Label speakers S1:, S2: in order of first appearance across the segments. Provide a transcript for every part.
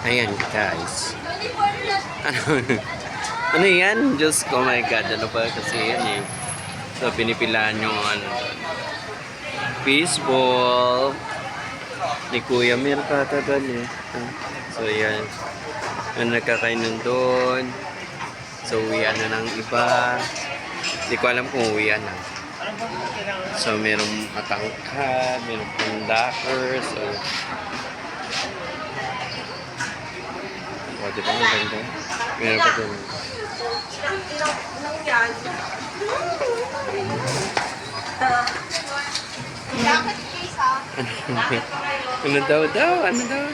S1: Ayan guys. Ano, ano yan? Diyos ko, my God. Ano pa kasi yan eh. So, pinipilaan yung ano. Baseball. Ni Kuya Mirka tagal eh. So, yan. Yung nagkakainan doon. So, uwian na ng iba. Hindi ko alam kung uwian na. So, merong matangkad, merong pundaker. So, di ba? Ang ganda. Meron pa doon. Ano daw daw? Ano daw?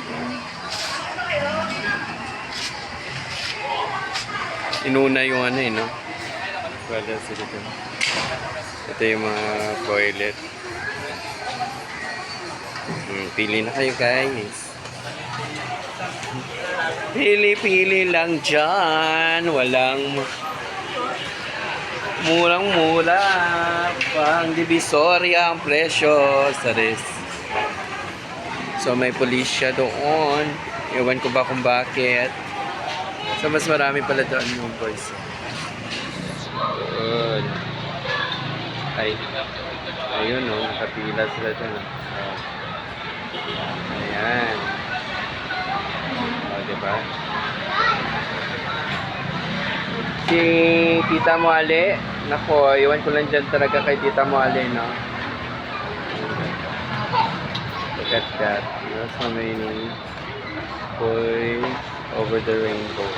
S1: Inuna yung ano eh, no? Wala sila dito. Ito yung mga toilet. Pili na kayo guys. Pili-pili lang dyan. Walang murang-mura. Pang Divisoria ang presyo. Saris. So may pulisya doon. Iwan ko ba kung bakit. So mas marami pala doon yung boys. Good. Ay. Ayun o. Nakapila sila doon. Ayan. O, diba? Si Tita Mo Ale. Nako, iwan ko lang dyan talaga kay Tita Mo Ale, no? Look at that. That's so many boys over the rainbow.